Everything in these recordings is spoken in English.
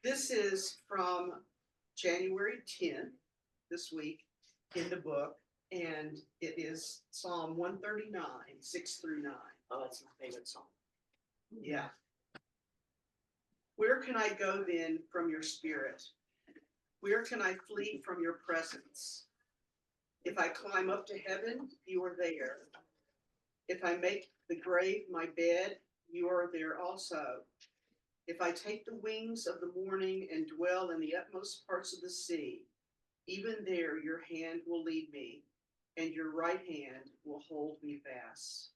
This is from January 10th, this week in the book, and it is Psalm 139, 6-9. Oh, that's my favorite song. Yeah. Where can I go then from your spirit? Where can I flee from your presence? If I climb up to heaven, you are there. If I make the grave my bed, you are there also. If I take the wings of the morning and dwell in the utmost parts of the sea, even there your hand will lead me, and your right hand will hold me fast.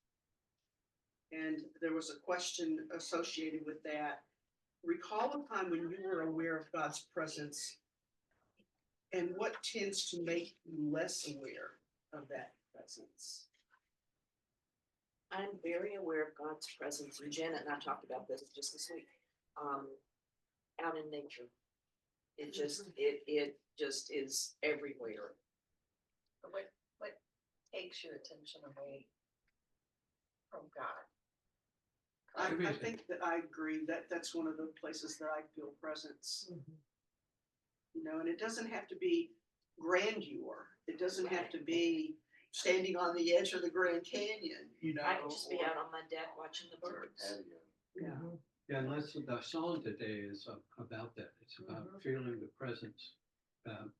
And there was a question associated with that. Recall a time when you were aware of God's presence, and what tends to make you less aware of that presence? I'm very aware of God's presence, and Janet and I talked about this just this week. Out in nature, it just is everywhere. What takes your attention away from God? I think that I agree that that's one of the places that I feel presence. You know, and it doesn't have to be grandeur. It doesn't have to be standing on the edge of the Grand Canyon, you know. I can just be out on my deck watching the birds. Yeah. Yeah, and that's the song today is about that. It's about feeling the presence.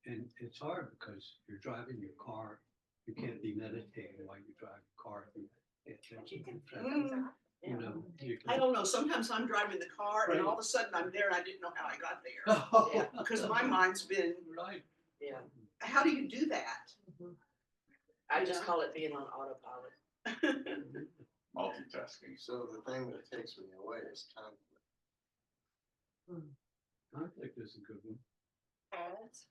And it's hard because you're driving your car. You can't be meditating while you drive your car. You know, I don't know. Sometimes I'm driving the car and all of a sudden I'm there and I didn't know how I got there. Yeah. Because my mind's been, Right. Yeah, how do you do that? I just call it being on autopilot. Multitasking. So the thing that takes me away is conflict. Conflict is a good one. Ads?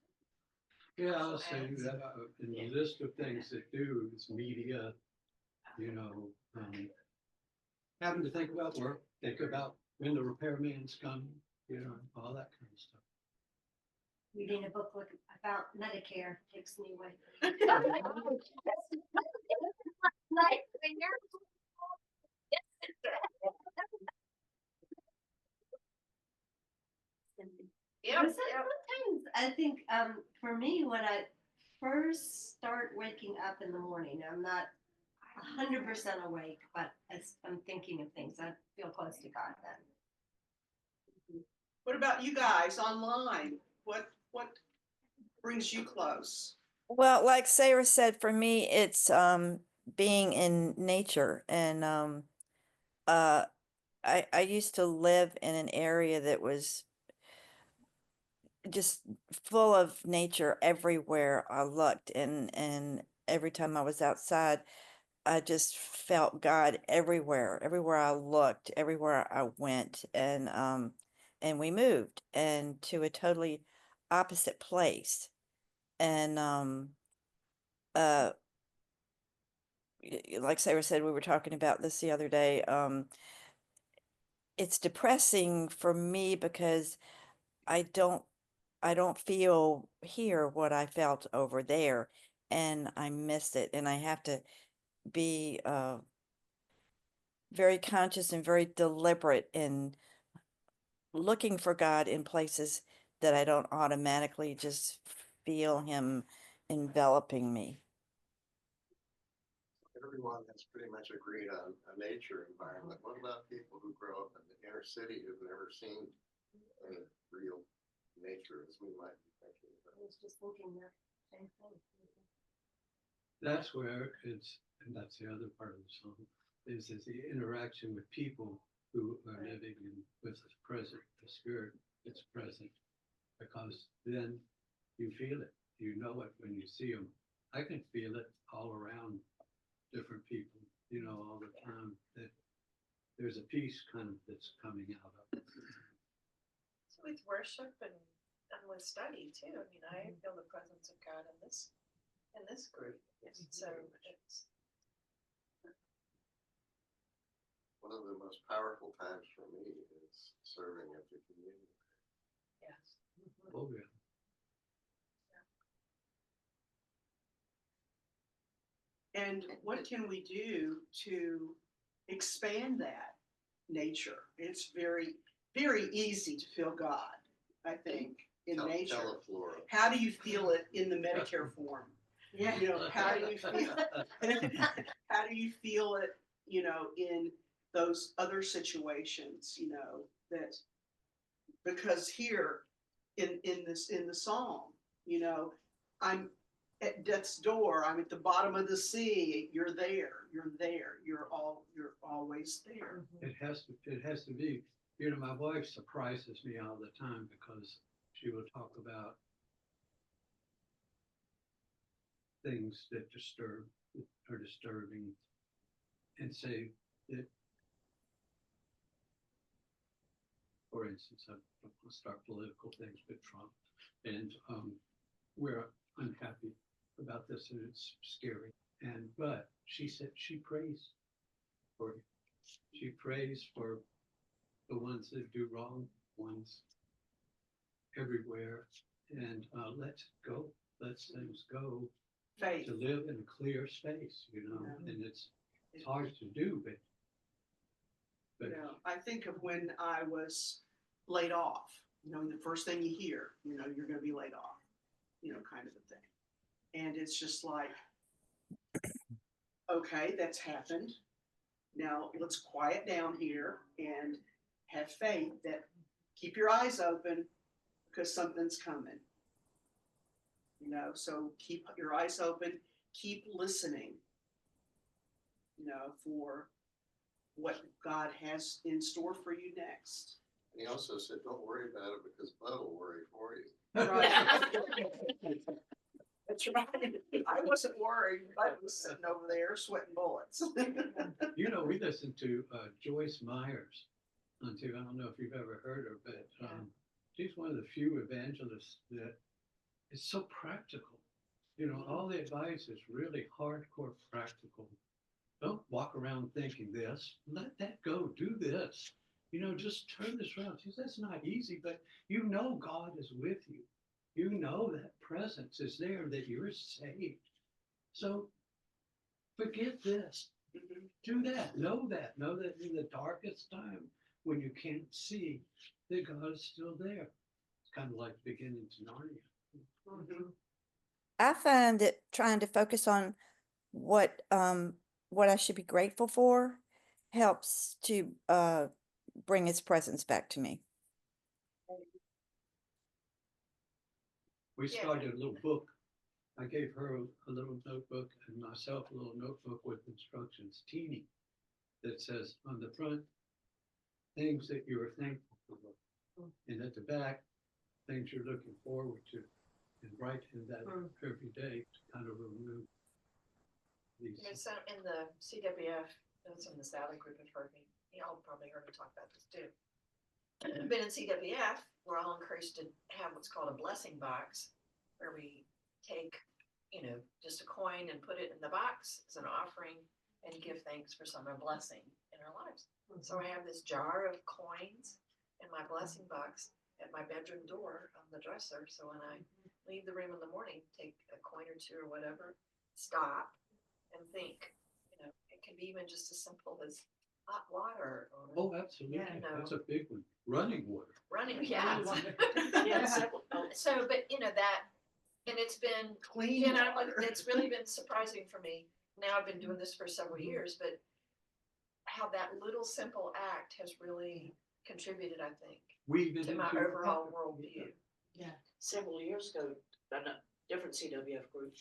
Yeah, I'll say that in the list of things that do is media, you know, having to think about work, think about when the repairman's coming, you know, all that kind of stuff. Reading a book about Medicare takes me away. Yeah, But sometimes I think for me, when I first start waking up in the morning, I'm not 100% awake, but as I'm thinking of things, I feel close to God then. What about you guys online? What brings you close? Well, like Sarah said, for me, it's being in nature, and I used to live in an area that was just full of nature everywhere I looked, and every time I was outside, I just felt God everywhere I looked, everywhere I went, and we moved and to a totally opposite place, and uh like Sarah said, we were talking about this the other day. It's depressing for me because I don't I don't feel here what I felt over there, and I miss it, and I have to be very conscious and very deliberate in looking for God in places that I don't automatically just feel him enveloping me. Everyone has pretty much agreed on a nature environment. What about people who grow up in the inner city who've never seen any real nature as we might be thinking I about? was just thinking that same thing. That's where it's, and that's the other part of the song, is the interaction with people who are living in with the present, the spirit that's present, because then you feel it, you know it when you see them. I can feel it all around different people, you know, all the time, that there's a peace kind of that's coming out of it. So with worship and with study too. I mean, I feel the presence of God in this group. So it's One of the most powerful times for me is serving at the community. yes. Oh, yeah. And what can we do to expand that nature? It's very, very easy to feel God. I think, in Tele- nature. Teleflora. How do you feel it in the Medicare form? Yeah. You know, how do you feel, how do you feel it, you know, in those other situations, you know, that, because here in the psalm, you know, I'm at death's door, I'm at the bottom of the sea, you're there, you're always there. It has to be, you know, my wife surprises me all the time because she will talk about things that are disturbing and say that, for instance, I don't want to start political things with Trump, and we're unhappy about this and it's scary. But she said she prays for you. She prays for the ones that do wrong, ones everywhere, and let's go, let's things go, Faith. to live in a clear space, you know, Yeah. and it's hard to do, but You know, I think of when I was laid off, you know, the first thing you hear, you know, you're gonna be laid off, you know, kind of a thing. And it's just like, okay, that's happened. Now let's quiet down here and have faith that keep your eyes open because something's coming. You know, so keep your eyes open, keep listening, you know, for what God has in store for you next. And he also said, don't worry about it because Bud will worry for you. Right. That's right. I wasn't worried. I was sitting over there sweating bullets. you know, we listened to Joyce Myers on TV. I don't know if you've ever heard her, but she's one of the few evangelists that is so practical. You know, all the advice is really hardcore practical. Don't walk around thinking this, let that go, do this. You know, just turn this around. She says, that's not easy, but you know God is with you. You know that presence is there, that you're saved. So forget this. Do that. Know that in the darkest time when you can't see that God is still there. It's kind of like beginning to Narnia. Mhm. I find that trying to focus on what I should be grateful for helps to bring his presence back to me. We Yeah. started a little book. I gave her a little notebook and myself a little notebook with instructions, teeny, that says on the front, things that you are thankful for. And at the back, things you're looking forward to. And write in that every day to kind of remove these. You know, so in the CWF, those in the Sally group have heard me, y'all probably heard me talk about this too. But in CWF, we're all encouraged to have what's called a blessing box, where we take, you know, just a coin and put it in the box as an offering and give thanks for some blessing in our lives. So I have this jar of coins in my blessing box at my bedroom door on the dresser. So when I leave the room in the morning, take a coin or two or whatever, stop and think, you know, it can be even just as simple as hot water or Oh, absolutely. Yeah, no. That's a big one. Running water. running. Yeah. Yeah, So, but you know that, and it's been, Clean you know, water. it's really been surprising for me. Now I've been doing this for several years, but how that little simple act has really contributed, I think, Weave it to my into your overall effort. worldview. several years ago, a different CWF group,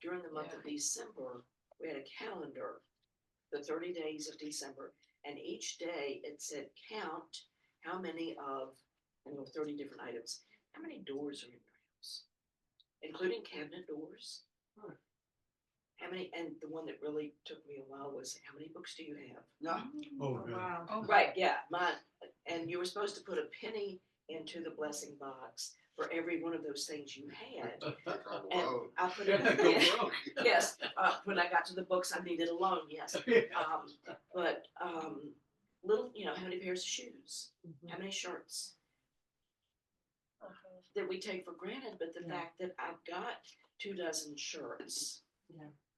during the month of December, we had a calendar, the 30 days of December, and each day it said count how many of, and there were 30 different items, how many doors are in your house, including cabinet doors. How many, and the one that really took me a while was, how many books do you have? No. Oh, yeah. Wow. Right, yeah, mine, and you were supposed to put a penny into the blessing box for every one of those things you had. Like on the And road. I put Yeah, it, go yes, broke. yes, when I got to the books, I needed a loan, yes. But little, you know, how many pairs of shoes, how many shirts that we take for granted, but the fact that I've got 24 shirts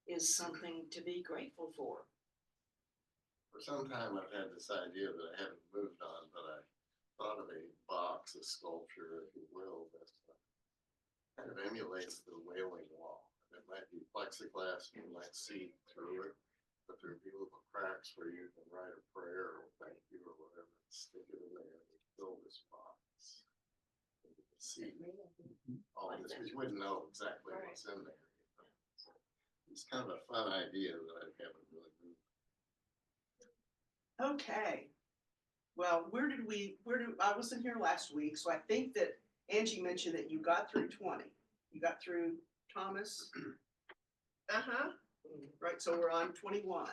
is something to be grateful for. For some time, I've had this idea that I haven't moved on, but I thought of a box Texas sculpture, if you will, that kind of emulates the Wailing Wall. It might be plexiglass, you might see through it, but there are beautiful cracks where you can write a prayer or thank you or whatever, and stick it in there and fill this box. And you can see all this, because you wouldn't know exactly what's in there. It's kind of a fun idea that I haven't really moved. Okay. Well, I wasn't here last week, so I think that Angie mentioned that you got through 20. You got through Thomas, Uh-huh. right? So we're on 21.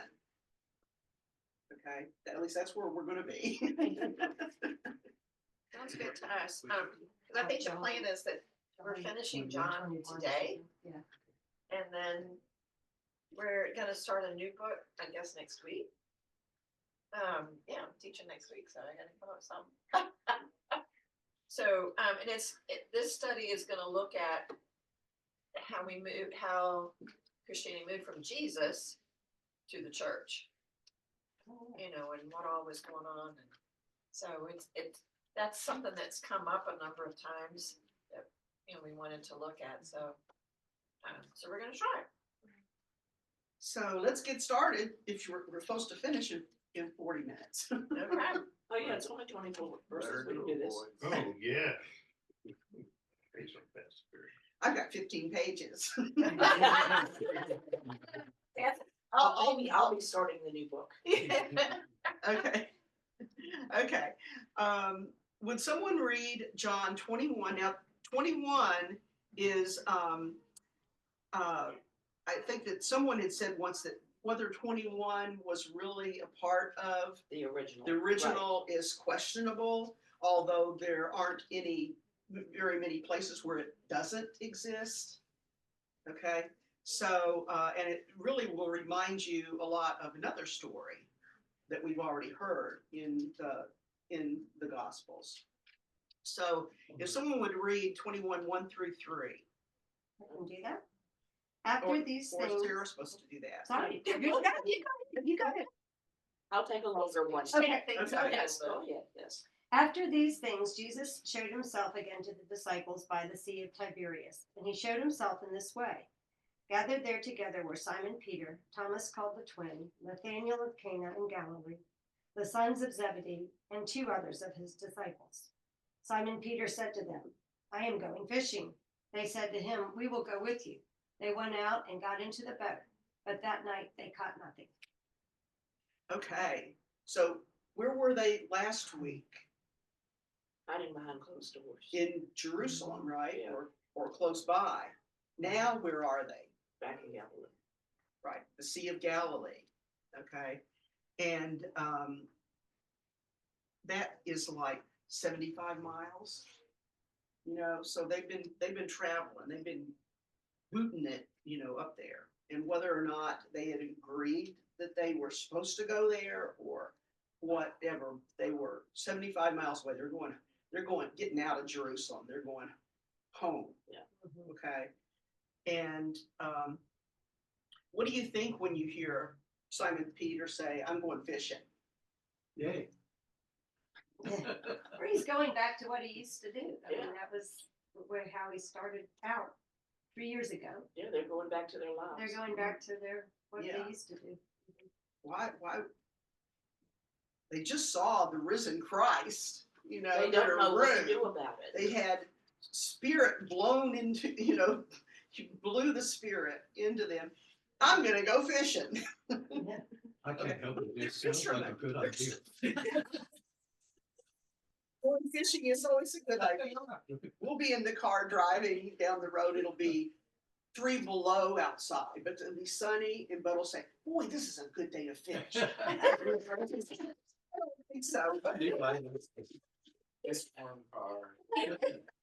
Okay, at least that's where we're gonna be. Sounds good to us. 'Cause I think the plan is that we're finishing John today, Yeah. and then we're gonna start a new book, I guess, next week. Yeah, I'm teaching next week, so I gotta come up with something. So, and this study is gonna look at how Christianity moved from Jesus to the church, you know, and what all was going on. And so that's something that's come up a number of times that, you know, we wanted to look at. So we're gonna try it. So let's get started. If we're supposed to finish in 40 minutes. Okay. Oh, yeah, it's only 24 Better verses. We can do do this. avoid. Oh, yeah. Page on fast. I've got 15 pages. I'll be starting the new book. Okay. Okay. Would someone read John 21? Now, 21 is, I think that someone had said once that whether 21 was really a part of The original. the original is questionable, although there aren't very many places where it doesn't exist. Okay, so, and it really will remind you a lot of another story that we've already heard in the Gospels. So if someone would read 21, 1 through 3. I can do that. After these Or things. Sarah's supposed to do that. Sorry, you got it, you got it. I'll take a longer one. Okay. Yes, go ahead, yes. After these things, Jesus showed himself again to the disciples by the Sea of Tiberias, and he showed himself in this way. Gathered there together were Simon Peter, Thomas called the twin, Nathanael of Cana in Galilee, the sons of Zebedee, and 2 others of his disciples. Simon Peter said to them, I am going fishing. They said to him, we will go with you. They went out and got into the boat, but that night they caught nothing. Okay, so where were they last week? Hiding behind closed doors. In Jerusalem, right? Yeah. Or close by. Now, where are they? Back in Galilee. Right, the Sea of Galilee. Okay, and that is like 75 miles. You know, so they've been traveling. They've been booting it, you know, up there. And whether or not they had agreed that they were supposed to go there or whatever, they were 75 miles away. They're going, getting out of Jerusalem. They're going home. Yeah. Okay. And what do you think when you hear Simon Peter say, I'm going fishing? Yay. Or he's going back to what he used to do. I mean, Yeah. that was how he started out 3 years ago. Yeah, they're going back to their lives. They're going back to what Yeah. they used to do. Why? They just saw the risen Christ, you know, They in don't a know what to room. do about it. They had spirit blown into, you know, he blew the spirit into them. I'm gonna go fishing. I can't help it. It They're sounds like a fishermen. good idea. Going fishing is always a good idea. We'll be in the car driving down the road. It'll be 3 below outside, but it'll be sunny, and Bud will say, boy, this is a good day to fish. I don't think so, but It's one car.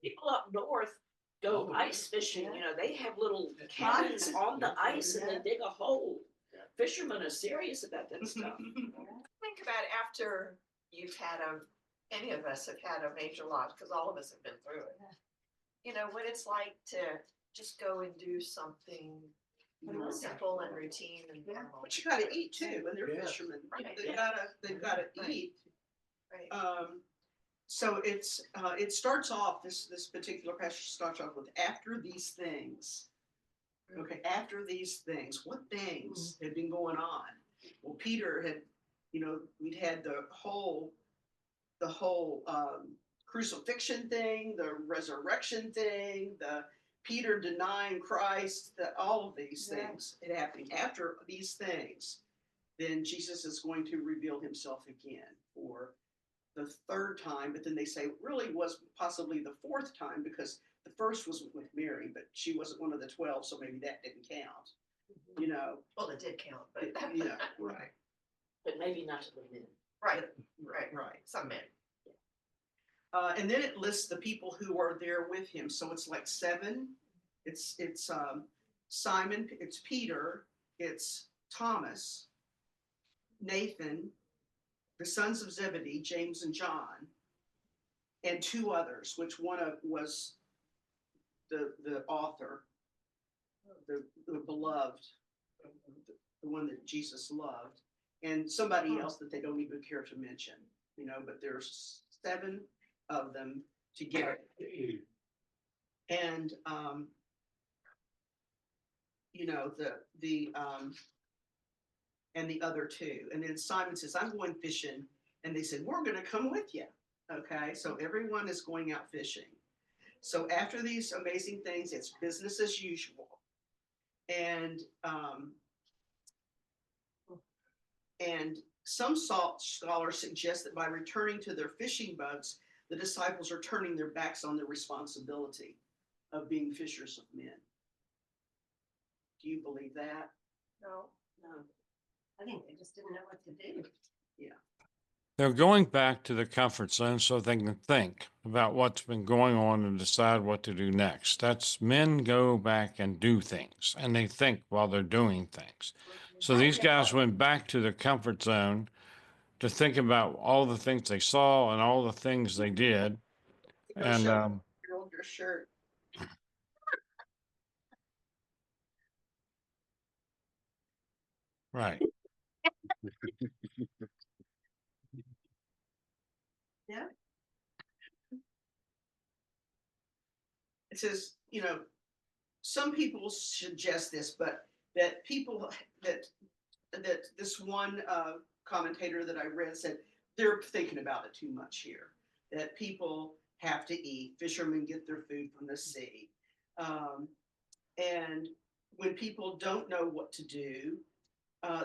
People up north go Oh, ice fishing, you know, they have little cannons on the ice and they dig a hole. Yeah. Fishermen are serious about that stuff. Think about after you've had any of us have had a major loss, because all of us have been through it. You know, what it's like to just go and do something simple and routine and normal. But you gotta eat too, and they're Yeah. fishermen. Right. They've gotta Right. eat. Right. So it starts off, this particular passage starts off with after these things. Okay, after these things, what things had been going on? Well, Peter had, we'd had the whole crucifixion thing, the resurrection thing, the Peter denying Christ, all of these things had happened. After these things, then Jesus is going to reveal himself again for the third time, but then they say it really was possibly the fourth time because the first was with Mary, but she wasn't one of the 12, so maybe that didn't count. Well, it did count, but. Right. But maybe not to the men. Right. Some men. And then it lists the people who are there with him. So it's like 7. It's Simon, it's Peter, it's Thomas, Nathan, the sons of Zebedee, James and John, and 2 others, which one of was the author, the beloved, the one that Jesus loved, and somebody else that they don't even care to mention, but there's 7 of them together. And and the other 2. And then Simon says, I'm going fishing. And they said, we're going to come with you. Okay. So everyone is going out fishing. So after these amazing things, it's business as usual. And some scholars suggest that by returning to their fishing boats, the disciples are turning their backs on the responsibility of being fishers of men. Do you believe that? No. I think they just didn't know what to do. They're going back to the comfort zone so they can think about what's been going on and decide what to do next. That's men go back and do things, and they think while they're doing things. So these guys went back to their comfort zone to think about all the things they saw and all the things they did. And Your shirt. right. Yeah. It says, some people suggest this, but that people that this one commentator that I read said they're thinking about it too much here. That people have to eat. Fishermen get their food from the sea, and when people don't know what to do,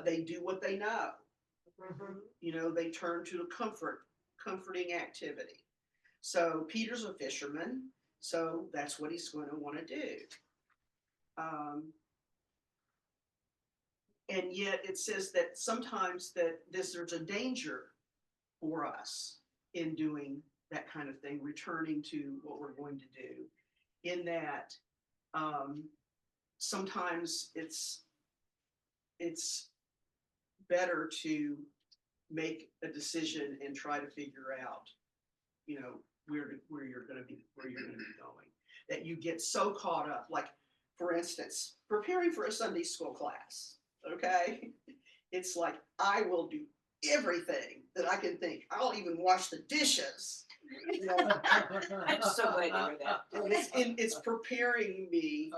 they do what they know. They turn to comforting activity. So Peter's a fisherman, so that's what he's going to want to do. And yet it says that sometimes there's a danger for us in doing that kind of thing, returning to what we're going to do, in that sometimes it's better to make a decision and try to figure out, where you're going to be going. That you get so caught up, like for instance, preparing for a Sunday school class. Okay, it's like I will do everything that I can think. I'll even wash the dishes. I'm so glad to hear that. It's preparing me.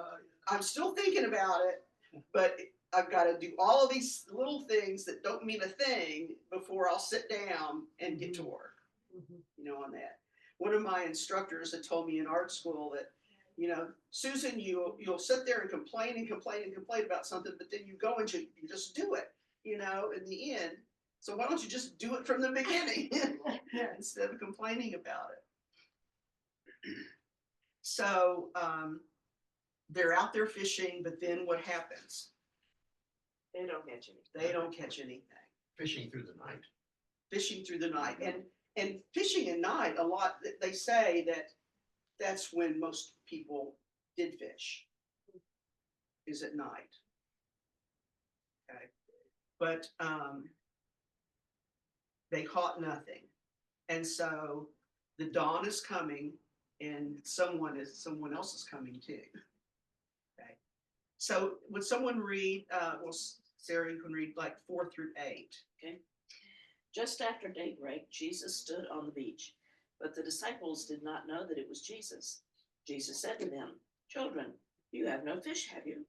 I'm still thinking about it, but I've got to do all of these little things that don't mean a thing before I'll sit down and get to work. On that. One of my instructors had told me in art school that, Susan, you'll sit there and complain about something, but then you go and you just do it, in the end. So why don't you just do it from the beginning instead of complaining about it? So they're out there fishing, but then what happens? They don't catch anything. They don't catch anything. Fishing through the night. Fishing through the night. And fishing at night, a lot, they say that that's when most people did fish, is at night. Okay. But they caught nothing. And so the dawn is coming and someone else is coming too. Okay. So would someone read, Sarah, you can read like 4 through 8. Okay. Just after daybreak, Jesus stood on the beach. But the disciples did not know that it was Jesus. Jesus said to them, "Children, you have no fish, have you?"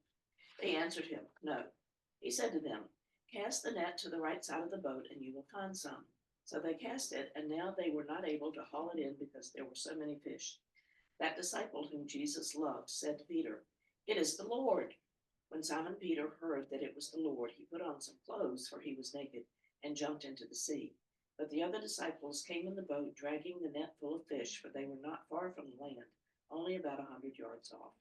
They answered him, "No." He said to them, "Cast the net to the right side of the boat and you will find some." So they cast it, and now they were not able to haul it in because there were so many fish. That disciple whom Jesus loved said to Peter, "It is the Lord." When Simon Peter heard that it was the Lord, he put on some clothes, for he was naked, and jumped into the sea. But the other disciples came in the boat, dragging the net full of fish, for they were not far from the land, only about 100 yards off.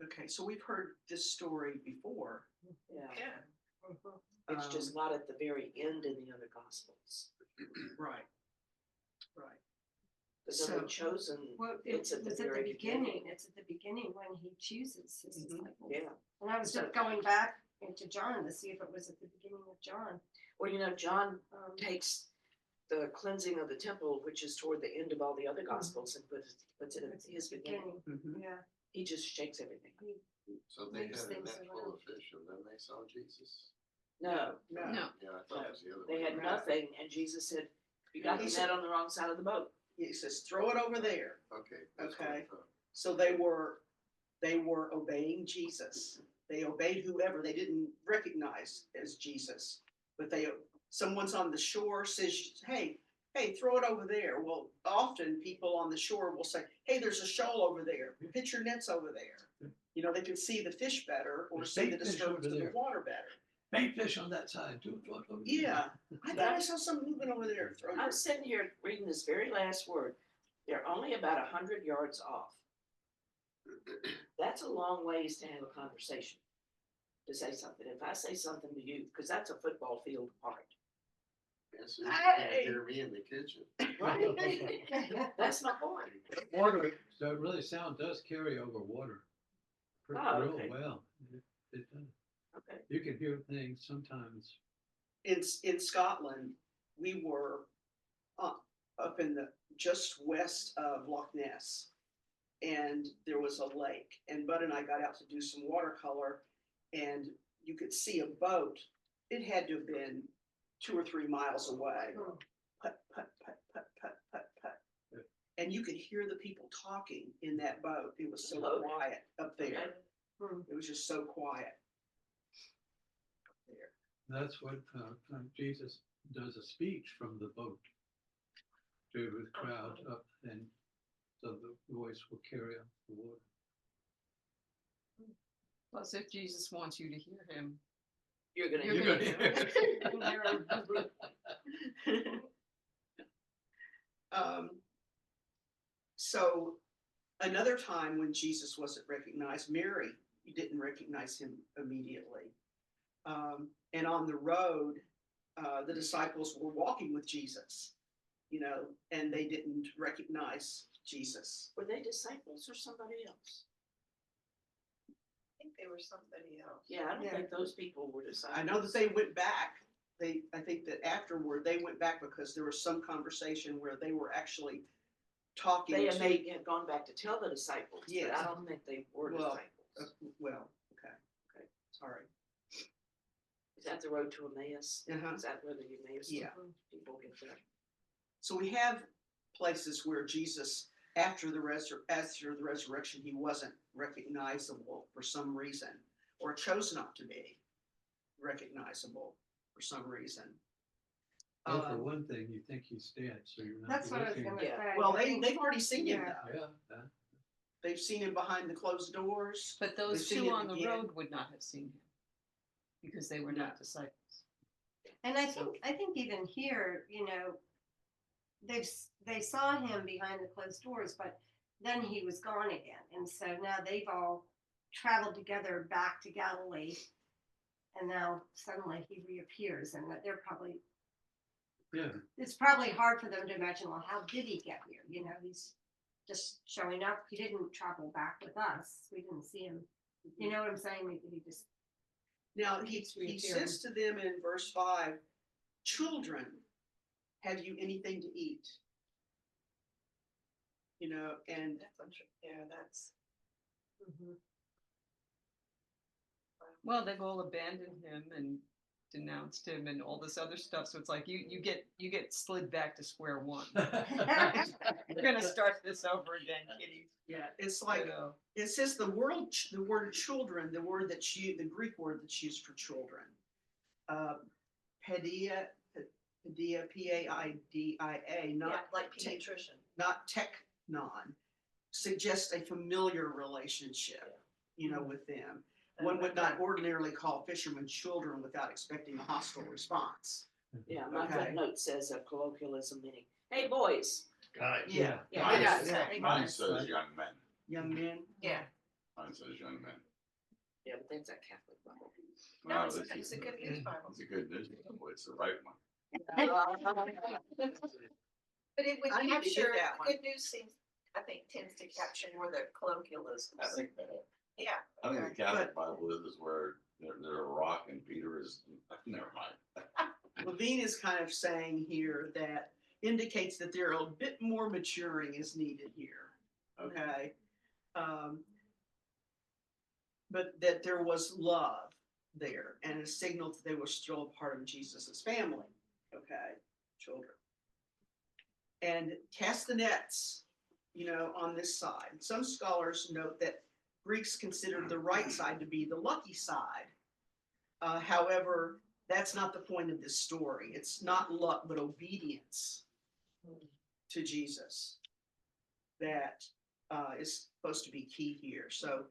Okay, so we've heard this story before. Yeah, Yeah. it's just not at the very end in the other Gospels. Right. Right. Because So- the chosen, Well, it's at the was at the very beginning, it's at the beginning when he chooses his Mhm. disciples. yeah. And I was So- just going back into John to see if it was at the beginning of John. Well, you know, John Um, takes the cleansing of the temple, which is toward the end of all the other Gospels, and puts it at it's his beginning. Mhm. Yeah, He just shakes everything. So they Moves had a things net full around. of fish and then they saw Jesus? No, No. No. Yeah, I thought it was the other they way. had Right. nothing, and Jesus said, "You got the He net said- on the wrong side of the boat." He says, throw it over there. Okay. that's what I Okay. thought. So they were obeying Jesus. They obeyed whoever they didn't recognize as Jesus. But someone's on the shore says, hey, throw it over there. Well, often people on the shore will say, hey, there's a shoal over there. Pitch your nets over there. You know, they can see the fish better or There's see the bait fish disturbance over of the there. water better. Bait fish on that side, do it over there. Yeah. I thought I saw something moving over there. Throw your I'm sitting here reading this very last word. They're only about 100 yards off. That's a long ways to have a conversation, to say something. If I say something to you, because that's a football field apart. Yes, you can't hear me in the kitchen. Right? That's my point. Water, so it really sound does carry over water. Oh, Real okay. well. It does. Okay. You can hear things sometimes. in Scotland, we were up in the just west of Loch Ness, and there was a lake. And Bud and I got out to do some watercolor, and you could see a boat. It had to have been 2 or 3 miles away. Hmm. Put, put, put, put, put, put, put. And you could hear the people talking in that boat. It was so Okay. quiet up there. Okay. Hmm. It was just so quiet up there. That's what Jesus does, a speech from the boat to the crowd up, and so the voice will carry up the water. Plus, if Jesus wants you to hear him, You're gonna You're hear gonna it. hear So another time when Jesus wasn't recognized, Mary, you didn't recognize him immediately. And on the road, the disciples were walking with Jesus, you know, and they didn't recognize Jesus. Were they disciples or somebody else? I think they were somebody else. Yeah, I don't Yeah. think those people were disciples. I know that they went back. I think that afterward they went back because there was some conversation where they were actually talking They to. may have gone back to tell the disciples, but Yes. I don't think they were Well, disciples. Well, okay, sorry. Is that the road to Emmaus? Uh-huh. Is that where the Emmaus Yeah. people get there? So we have places where Jesus, after the resurrection, he wasn't recognizable for some reason, or chose not to be recognizable for some reason. Well, for one thing, you think he's dead, so you're not That's what I was looking. gonna Yeah. say. Well, I think- they've already seen him Yeah. though. Yeah, They've seen him behind the closed doors. but those They've seen two it on the again. road would not have seen him because they were not disciples. And I think even here, you know, they saw him behind the closed doors, but then he was gone again. And so now they've all traveled together back to Galilee. And now suddenly he reappears, and that they're probably, yeah. it's probably hard for them to imagine, well, how did he get here? You know, he's just showing up. He didn't travel back with us. We didn't see him. You know what I'm saying? Maybe he just, Now, he Keeps reappearing. says to them in verse 5, children, have you anything to eat? You know, and That's. mhm. Well, they've all abandoned him and denounced him and all this other stuff. So it's like you get slid back to square one. You're gonna start this over again, Kitty. Yeah, it's like, it says the word children, the Greek word that's used for children. Pedia, P-A-I-D-I-A, Yeah, not like pediatrician. not teknon, suggests a familiar relationship, with them. One would not ordinarily call fishermen children without expecting a hostile response. Yeah, my Okay. footnote says a colloquialism meaning, hey, boys. Guys. Yeah. Yeah, Mine yeah, says- exactly. Mine says young men. Young men. Yeah. Mine says young men. Yeah, but that's a Catholic Bible. No, Wow, it's this it's is- a good news Bible. It's a good news. Bible. It's the right one. But it would I need to get capture, that one. good news seems, I think, tends to capture more the colloquialisms. I think Yeah. I think okay. the Catholic Bible is where there's a rock and Peter is. Never mind. Levine is kind of saying here that indicates that there a bit more maturing is needed here. Okay. But that there was love there and a signal that they were still a part of Jesus's family. Okay. Children. And cast the nets, on this side. Some scholars note that Greeks considered the right side to be the lucky side. However, that's not the point of this story. It's not luck, but obedience to Jesus that is supposed to be key here. So,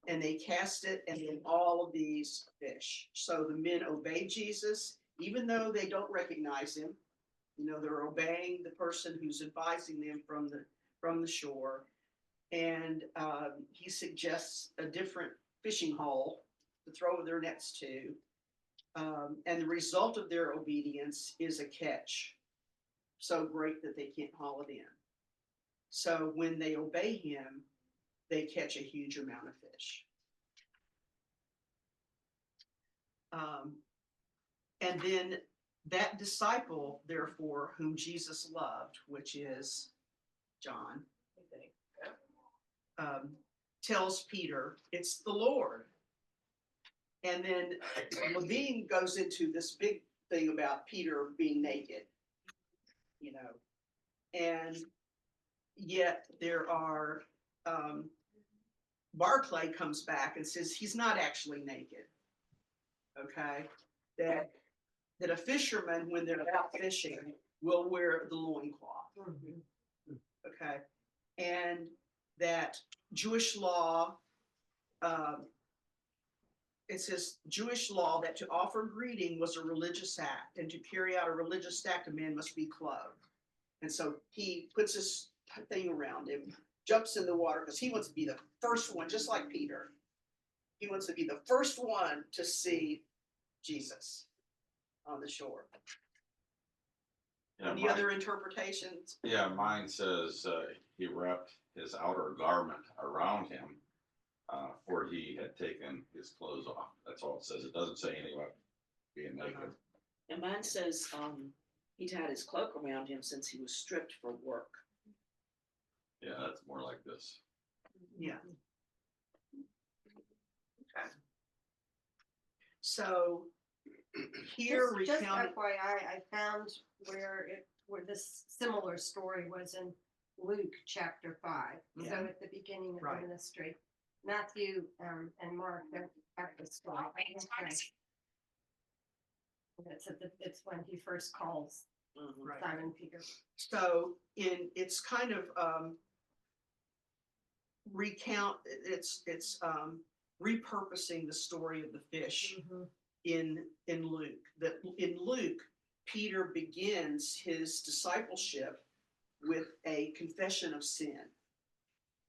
and they cast it, and then all of these fish. So the men obey Jesus, even though they don't recognize him. They're obeying the person who's advising them from the shore. And he suggests a different fishing hole to throw their nets to. And the result of their obedience is a catch so great that they can't haul it in. So when they obey him, they catch a huge amount of fish. And then that disciple, therefore, whom Jesus loved, which is John, tells Peter, it's the Lord. And then Levine goes into this big thing about Peter being naked, and yet there are, Barclay comes back and says he's not actually naked. Okay. That a fisherman, when they're out fishing, will wear the loincloth. Okay. And that Jewish law, it says Jewish law that to offer greeting was a religious act, and to carry out a religious act, a man must be clothed. And so he puts his thing around him, jumps in the water because he wants to be the first one, just like Peter. He wants to be the first one to see Jesus on the shore. Yeah, Any other interpretations? Yeah, mine says he wrapped his outer garment around him, for he had taken his clothes off. That's all it says. It doesn't say anything about being naked. And mine says, he tied his cloak around him since he was stripped for work. Yeah, that's more like this. Yeah. Okay. So here Just recounted. FYI, I found where this similar story was in Luke chapter 5. So Yeah. at the beginning of Right. the ministry, Matthew and Mark, they're at the story. It's when he first calls Right. Simon Peter. So it's kind of repurposing the story of the fish in Luke. That in Luke, Peter begins his discipleship with a confession of sin.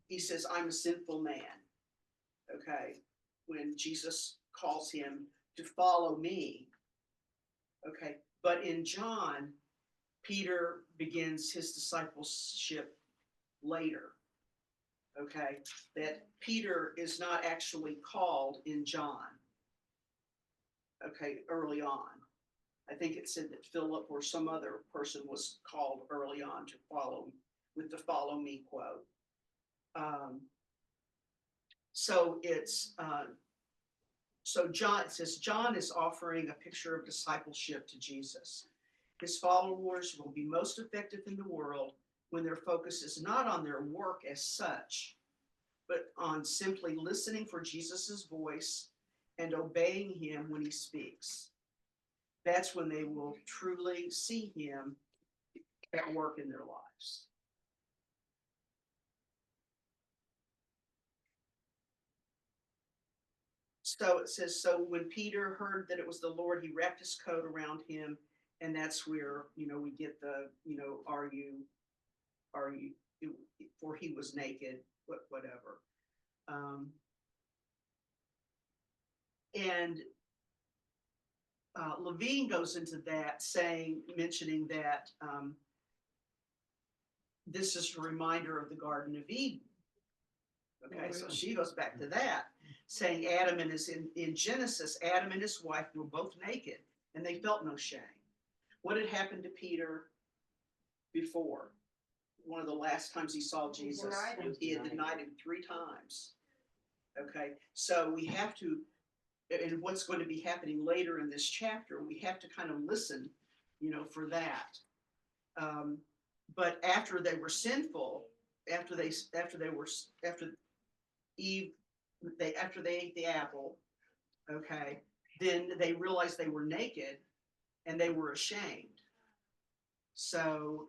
He says, I'm a sinful man. Okay. When Jesus calls him to follow me. Okay. But in John, Peter begins his discipleship later. Okay. That Peter is not actually called in John. Okay. Early on. I think it said that Philip or some other person was called early on to follow with the follow me quote. So it's So John, it says, John is offering a picture of discipleship to Jesus. His followers will be most effective in the world when their focus is not on their work as such, but on simply listening for Jesus's voice and obeying him when he speaks. That's when they will truly see him at work in their lives. So it says, so when Peter heard that it was the Lord, he wrapped his coat around him. And that's where, we get the, are you, for he was naked, whatever. And Levine goes into that mentioning that this is a reminder of the Garden of Eden. Okay, so she goes back to that, saying Adam and in Genesis, Adam and his wife were both naked and they felt no shame. What had happened to Peter before? One of the last times he saw Jesus, he had denied him 3 times. Okay, so we have to, and what's going to be happening later in this chapter, we have to kind of listen, for that. But after they were sinful, after they ate the apple, okay, then they realized they were naked and they were ashamed. So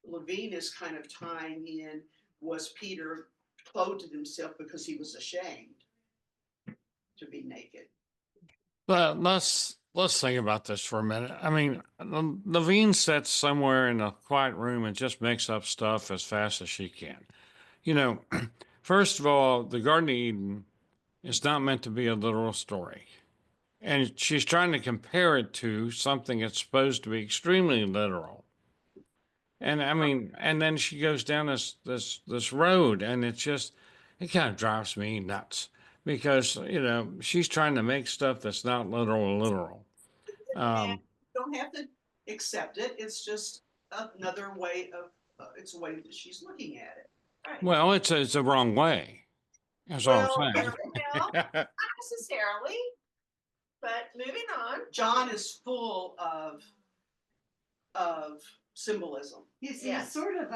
Levine is kind of tying in, was Peter clothed himself because he was ashamed to be naked? Well, let's think about this for a minute. I mean, Levine sits somewhere in a quiet room and just makes up stuff as fast as she can. First of all, the Garden of Eden is not meant to be a literal story. And she's trying to compare it to something that's supposed to be extremely literal. And I mean, and then she goes down this road, and it kind of drives me nuts because she's trying to make stuff that's not literal. And you don't have to accept it. It's just another way of. It's a way that she's looking at it. Right. Well, it's a wrong way. That's all I'm saying. Well, not necessarily, but moving on. John is full of symbolism. He's Yes. sort of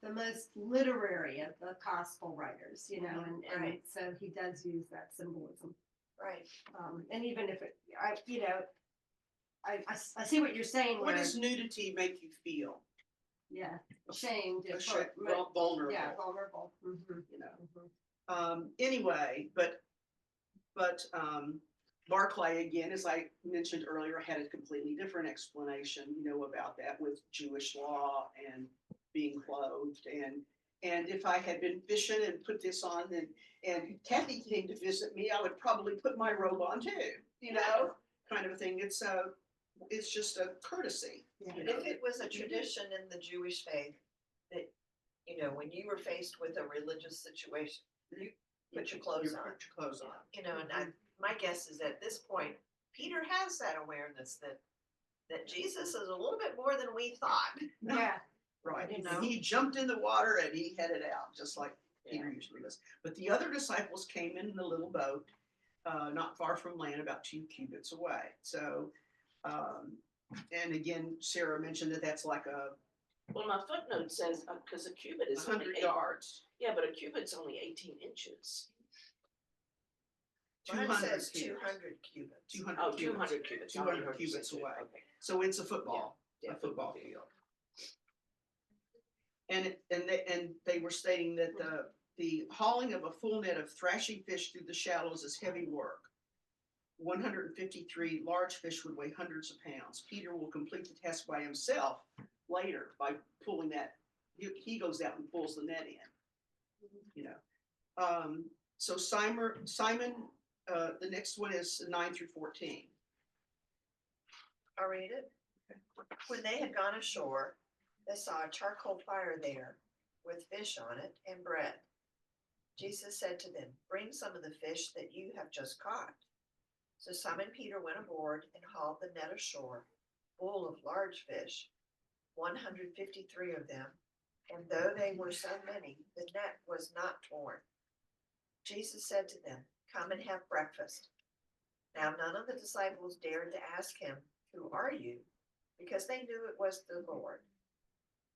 the most literary of the gospel writers, and Right. so he does use that symbolism. Right. And even if I see what you're saying. What where, does nudity make you feel? yeah, ashamed, Vulnerable. yeah, vulnerable. Mhm. Anyway, but Barclay, again, as I mentioned earlier, had a completely different explanation, about that with Jewish law and being clothed. And if I had been fishing and put this on and Kathy came to visit me, I would probably put my robe on too, kind of a thing. It's just a courtesy. But if it was a tradition in the Jewish faith that, when you were faced with a religious situation, you put your clothes on. Put your clothes on. And my guess is at this point, Peter has that awareness that Jesus is a little bit more than we thought. Yeah. Right. You He jumped in the water and he headed out, just like Peter usually does. But the other disciples came in the little boat, not far from land, about 2 cubits away. So, and again, Sarah mentioned that that's like Well, my footnote says, because a cubit is 100 yards. Yeah, but a cubit's only 18 inches. Mine 200 says cubits. 200 cubits. 200 Oh, cubits. 200 cubits. 200 cubits away. Okay. So it's a football field. And they were stating that the hauling of a full net of thrashing fish through the shallows is heavy work. 153 large fish would weigh hundreds of pounds. Peter will complete the task by himself later by pulling that. He goes out and pulls the net in. So Simon, the next one is 9 through 14. I'll read it. When they had gone ashore, they saw a charcoal fire there with fish on it and bread. Jesus said to them, "Bring some of the fish that you have just caught." So Simon Peter went aboard and hauled the net ashore, full of large fish, 153 of them, and though they were so many, the net was not torn. Jesus said to them, come and have breakfast. Now, none of the disciples dared to ask him, who are you? Because they knew it was the Lord.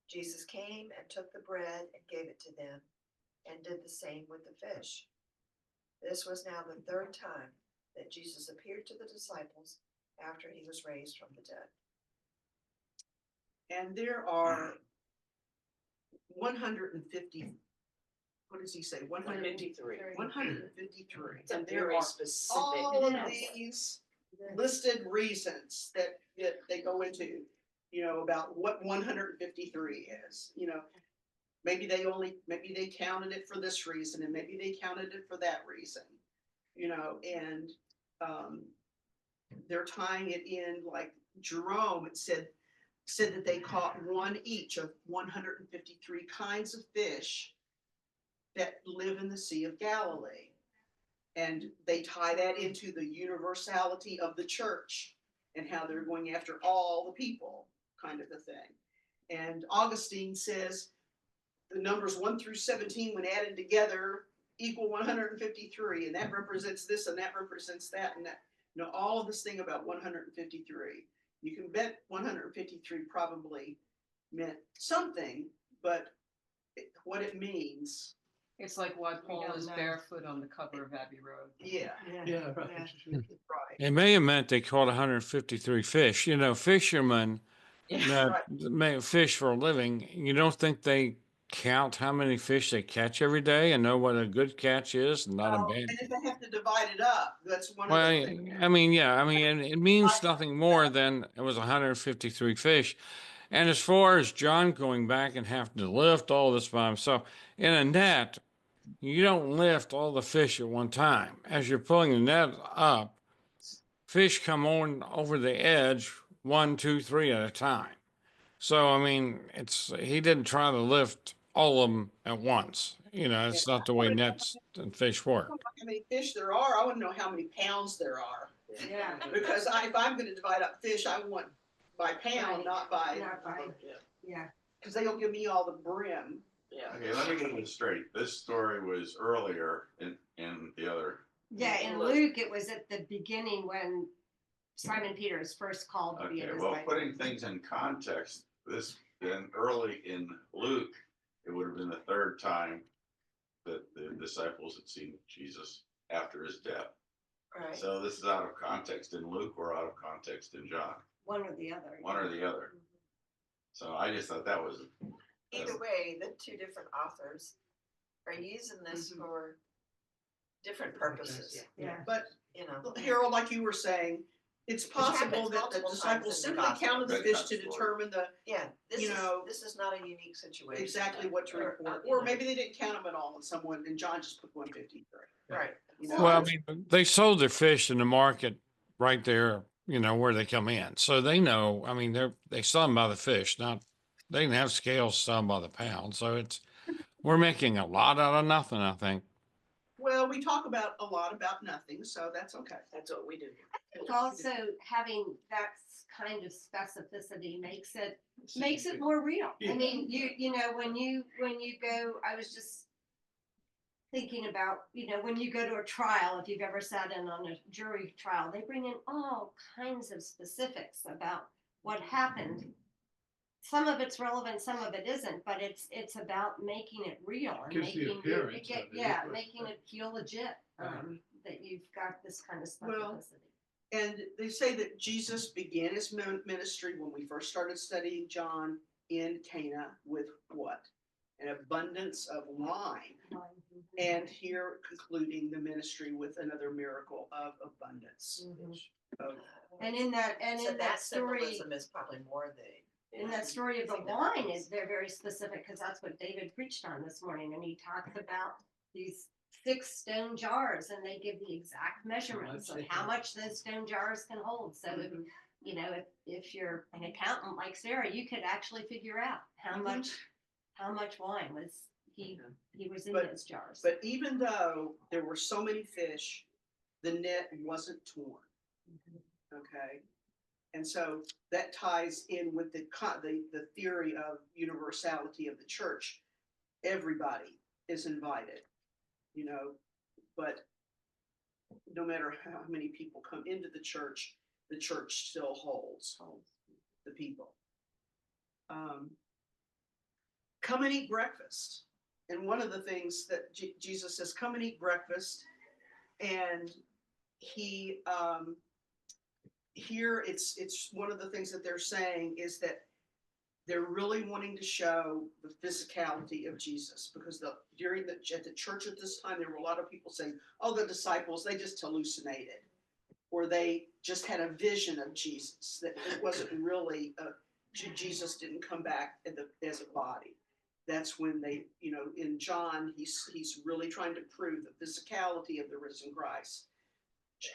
Jesus came and took the bread and gave it to them, and did the same with the fish. This was now the third time that Jesus appeared to the disciples after he was raised from the dead. And there are 150, what does he say? 153. 153. It's a And there very are specific. all of Yes. these listed reasons that they go into, about what 153 is, maybe they counted it for this reason and maybe they counted it for that reason, and they're tying it in like Jerome. It said that they caught one each of 153 kinds of fish that live in the Sea of Galilee. And they tie that into the universality of the church and how they're going after all the people, kind of a thing. And Augustine says the numbers 1 through 17, when added together, equal 153, and that represents this and that represents that and that. All of this thing about 153. You can bet 153 probably meant something, but what it means, It's like why Paul don't is know. barefoot on the cover of Abbey Road. yeah, Yeah, right. right. It may have meant they caught 153 fish. You know, fishermen that may fish for a living, you don't think they count how many fish they catch every day and know what a good catch is and not a bad? And if they have to divide it up, that's one Well, of the things. I mean, yeah, I mean, it means nothing more than it was 153 fish. And as far as John going back and having to lift all this by himself, in a net, you don't lift all the fish at one time. As you're pulling the net up, fish come on over the edge, 1, 2, 3 at a time. So, I mean, he didn't try to lift all of them at once. You know, it's not the way nets and fish I work. don't know how many fish there are. I want to know how many pounds there are. Yeah. Because if I'm going to divide up fish, I want by pound, Right. not by, Not by- Yeah, Yeah. because they'll give me all the brim. yeah. Okay, let me get this straight. This story was earlier in the other. Yeah, in Luke. Luke, it was at the beginning when Simon Peter is first called to be a Okay, well, disciple. putting things in context, this then early in Luke, it would have been the third time that the disciples had seen Jesus after his death. Right. So this is out of context in Luke or out of context in John, One or the other. one or the other. So I just thought that was. Either way, the two different authors are using this Mhm. for different purposes, Yeah. But you know. Harold, like you were saying, it's possible happens that the multiple disciples times in the simply counted the Gospel. fish to Bedtime story. determine Yeah, You know, this is not a unique situation. exactly what to Or, report. you Or know. maybe they didn't count them at all and John just put 153. Right. Well, I mean, they sold their fish in the market right there, you know, where they come in. So they know, I mean, they sell them by the fish, they didn't have scales, sell them by the pound. So we're making a lot out of nothing, I think. Well, we talk about a lot about nothing, so that's okay. That's what we do. It's also having that kind of specificity makes it more real. I mean, you know, when you go, I was just thinking about, when you go to a trial, if you've ever sat in on a jury trial, they bring in all kinds of specifics about what happened. Some of it's relevant, some of it isn't, but it's about making it real and Gives the making appearance of it, yeah, isn't it? making it feel legit. That you've got this kind of Well, specificity. And they say that Jesus began his ministry when we first started studying John in Cana with what? An abundance of wine. And here concluding the ministry with another miracle of abundance. Of- And in that story, symbolism is probably more the. in that story of the thing that wine, happens. they're very specific because that's what David preached on this morning, and he talks about these 6 stone jars, and they give the exact measurements of how much those stone jars can hold. So if you're an accountant like Sarah, you could actually figure out how much wine was he was in those jars. But even though there were so many fish, the net wasn't torn. Okay. And so that ties in with the theory of universality of the church. Everybody is invited, but no matter how many people come into the church still holds the people. Come and eat breakfast. And one of the things that Jesus says, come and eat breakfast. And he, here it's one of the things that they're saying is that they're really wanting to show the physicality of Jesus, because at the church at this time, there were a lot of people saying, oh, the disciples, they just hallucinated, or they just had a vision of Jesus, that it wasn't really, Jesus didn't come back as a body. That's when they, in John, he's really trying to prove the physicality of the risen Christ.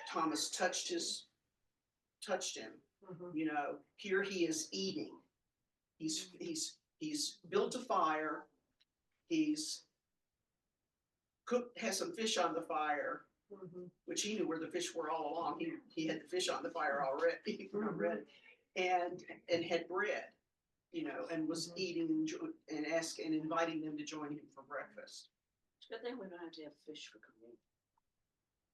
Thomas touched him, here he is eating. He's built a fire. He's has some fish on the fire, which he knew where the fish were all along. He had the fish on the fire already, and had bread, and was eating and inviting them to join him for breakfast. It's a good thing we don't have to have fish for communion.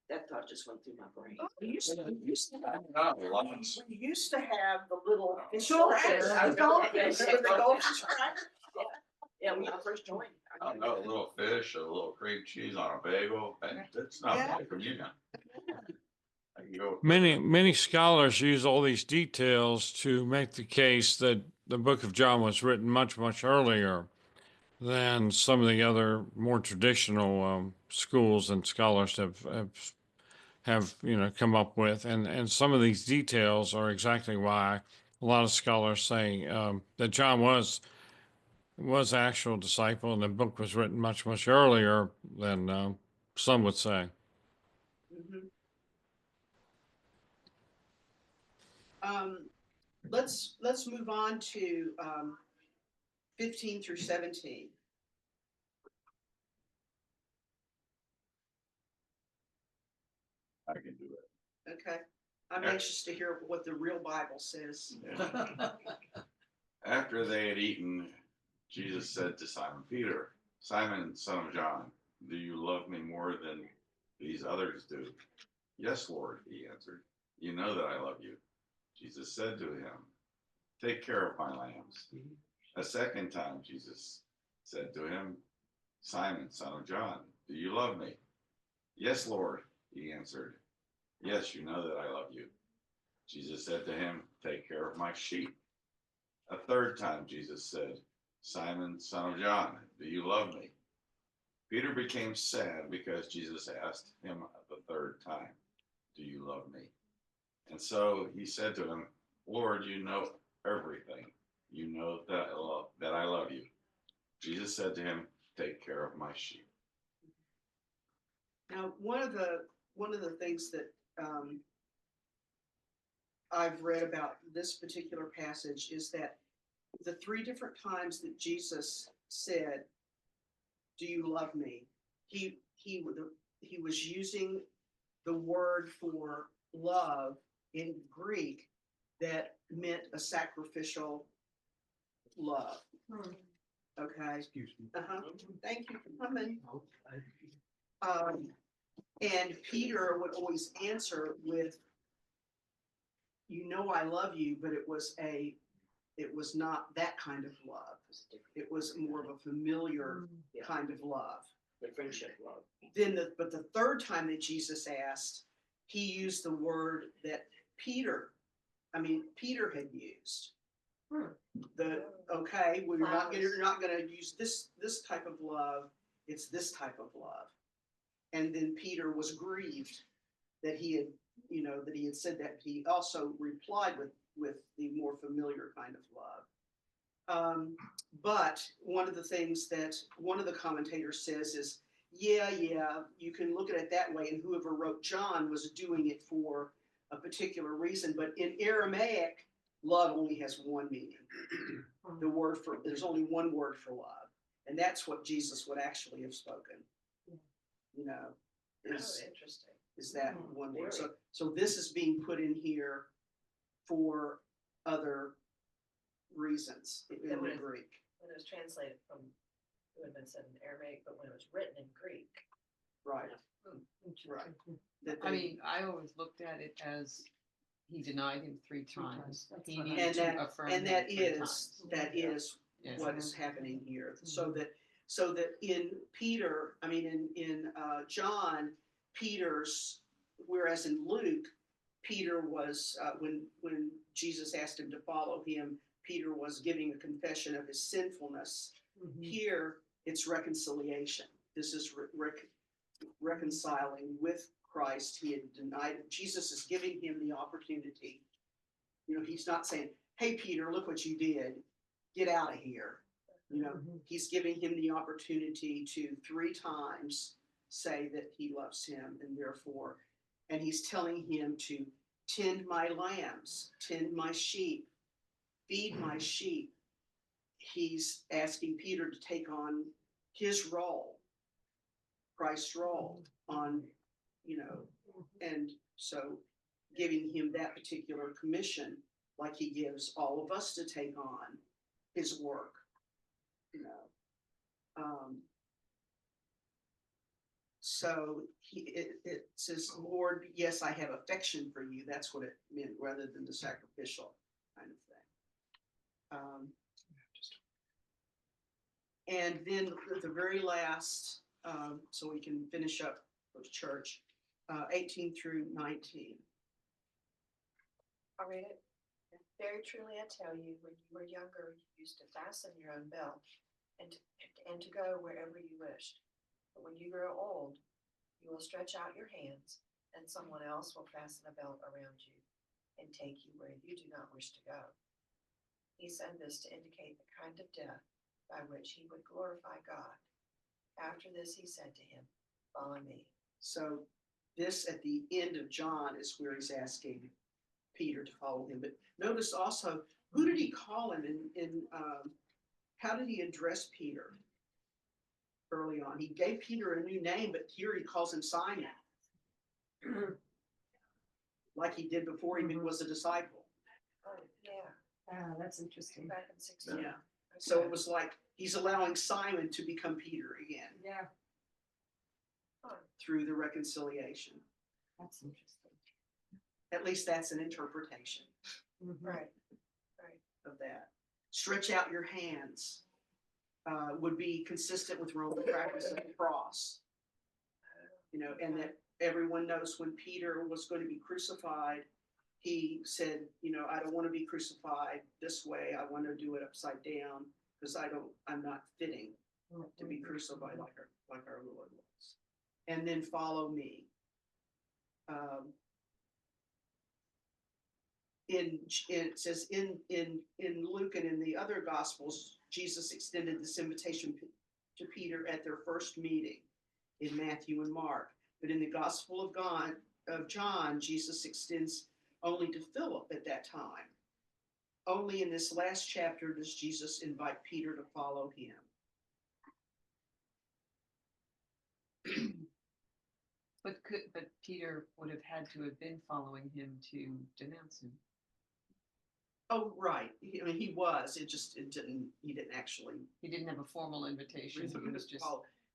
That thought just went through my brain. We used to have the little fish Goldfish. the goldfish, the goldfish crackers. Yeah, when I first joined. I know, a little fish, a little cream cheese on a bagel, that's not Yeah. like communion. I can go- Many scholars use all these details to make the case that the book of John was written much, much earlier than some of the other more traditional schools and scholars have come up with. And some of these details are exactly why a lot of scholars say that John was an actual disciple, and the book was written much, much earlier than some would say. Mhm. Let's move on to 15 through 17. I can do it. Okay, I'm Yeah. anxious to hear what the real Bible says. After they had eaten, Jesus said to Simon Peter, Simon, son of John, do you love me more than these others do? Yes, Lord, he answered. You know that I love you. Jesus said to him, take care of my lambs. A second time, Jesus said to him, Simon, son of John, do you love me? Yes, Lord, he answered. Yes, you know that I love you. Jesus said to him, take care of my sheep. A third time, Jesus said, Simon, son of John, do you love me? Peter became sad because Jesus asked him the third time, do you love me? And so he said to him, Lord, you know everything. You know that I love you. Jesus said to him, take care of my sheep. Now, one of the things that I've read about this particular passage is that the 3 different times that Jesus said, do you love me? He was using the word for love in Greek that meant a sacrificial love. Okay. Excuse me. Thank you for coming. Oh, I- And Peter would always answer with, you know, I love you, but it was not that kind of love. It was more of a familiar kind of love. The friendship love. But the third time that Jesus asked, he used the word that Peter had used. Well, you're not going to use this type of love. It's this type of love. And then Peter was grieved that he had said that. He also replied with the more familiar kind of love. But one of the things that one of the commentators says is, yeah, you can look at it that way, and whoever wrote John was doing it for a particular reason. But in Aramaic, love only has one meaning. There's only one word for love, and that's what Jesus would actually have spoken. Interesting. Is that one word? So this is being put in here for other reasons in the Greek. When it was translated from, it would have been said in Aramaic, but when it was written in Greek, Right. that I they- mean, I always looked at it as he denied him three times. That's He what I- needed And to that, affirm and him that 3 is, times. that is Yeah. what is happening here. Mm-hmm. So that in Peter, I mean, in John, Peter's, whereas in Luke, Peter was, when Jesus asked him to follow him, Peter was giving a confession of his sinfulness. Here, it's reconciliation. This is reconciling with Christ. He had denied, Jesus is giving him the opportunity. You know, he's not saying, hey, Peter, look what you did. Get out of here. You know, he's giving him the opportunity to 3 times say that he loves him, and therefore, and he's telling him to tend my lambs, tend my sheep, feed my sheep. He's asking Peter to take on his role, Christ's role on, you know, and so giving him that particular commission, like he gives all of us to take on his work, you know. So it says, Lord, yes, I have affection for you. That's what it meant, rather than the sacrificial kind of thing. And then the very last, so we can finish up with church, 18 through 19. I'll read it. Very truly I tell you, when you were younger, you used to fasten your own belt and to go wherever you wished. But when you grow old, you will stretch out your hands, and someone else will fasten a belt around you and take you where you do not wish to go. He said this to indicate the kind of death by which he would glorify God. After this, he said to him, follow me. So this at the end of John is where he's asking Peter to follow him. But notice also, who did he call him in how did he address Peter early on? He gave Peter a new name, but here he calls him Simon. Like he did before he was a disciple. Oh, yeah, That's interesting. back in 16. Yeah. So it was like he's allowing Simon to become Peter again Yeah, through the reconciliation. that's interesting. At least that's an interpretation Right. of that. Stretch out your hands would be consistent with Roman practice of the cross. You know, and that everyone knows when Peter was going to be crucified, he said, you know, I don't want to be crucified this way. I want to do it upside down because I'm not fitting to be crucified like our Lord was. And then follow me. It says in Luke and in the other Gospels, Jesus extended this invitation to Peter at their first meeting in Matthew and Mark. But in the Gospel of John, Jesus extends only to Philip at that time. Only in this last chapter does Jesus invite Peter to follow him. But Peter would have had to have been following him to denounce him. Oh, right. I mean, he was. He didn't actually. He didn't have a formal invitation. He was just.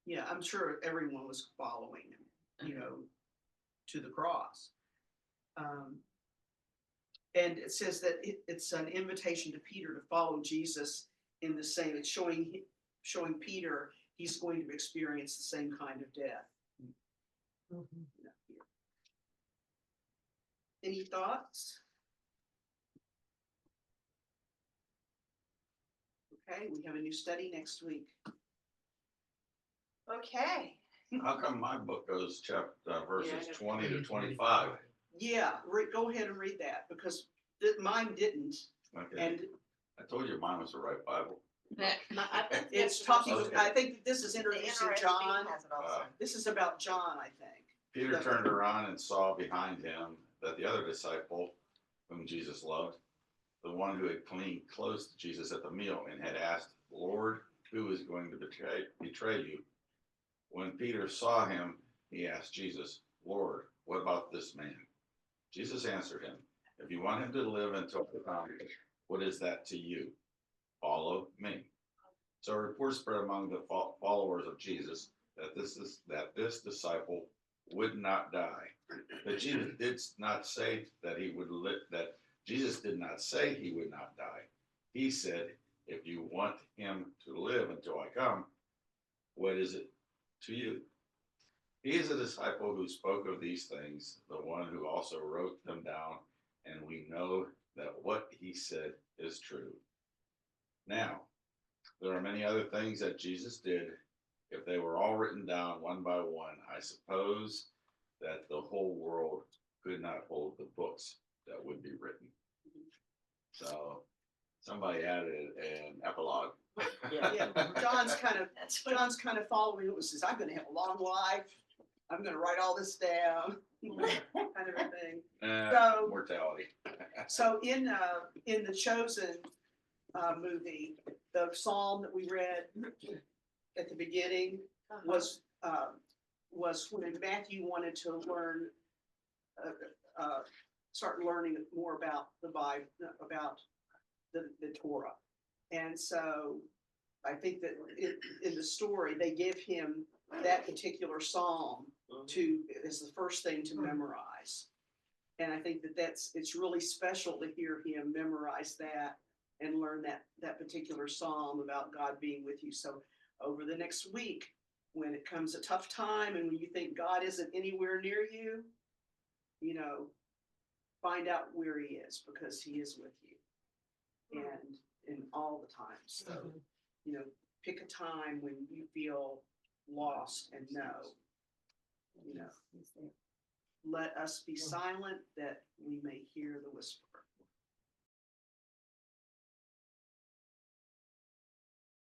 Yeah, I'm sure everyone was following him, you know, to the cross. And it says that it's an invitation to Peter to follow Jesus in the same. It's showing Peter he's going to experience the same kind of death. You know, here. Any thoughts? Okay, we have a new study next week. Okay. How come my book goes verses Yeah. 20 to 25? Yeah, go ahead and read that because mine didn't. Okay, And I told you mine was the right Bible. I think it's that's talking, Okay. I think that this is The introducing NRSV John. has it also. This is about John, I think. Peter turned around and saw behind him that the other disciple, whom Jesus loved, the one who had clean close to Jesus at the meal and had asked, Lord, who is going to betray you? When Peter saw him, he asked Jesus, Lord, what about this man? Jesus answered him, if you want him to live until the time, what is that to you? Follow me. So a report spread among the followers of Jesus that this disciple would not die. But Jesus did not say that he would live, that Jesus did not say he would not die. He said, if you want him to live until I come, what is it to you? He is a disciple who spoke of these things, the one who also wrote them down, and we know that what he said is true. Now, there are many other things that Jesus did. If they were all written down one by one, I suppose that the whole world could not hold the books that would be written. So somebody added an epilogue. Yeah, John's kind of, That's what John's kind of following it, says, I'm gonna have a long life, I'm gonna write all this down, kind of a thing. So- Mortality. So in the Chosen movie, the psalm that we read at the beginning was when Matthew wanted to learn, start learning more about the Bible, about the Torah. And so I think that in the story, they give him that particular psalm as the first thing to memorize. And I think that it's really special to hear him memorize that and learn that particular psalm about God being with you. So over the next week, when it comes a tough time and when you think God isn't anywhere near you, find out where he is, because he is with you and in all the times. So, pick a time when you feel lost and know, let us be silent that we may hear the whisper.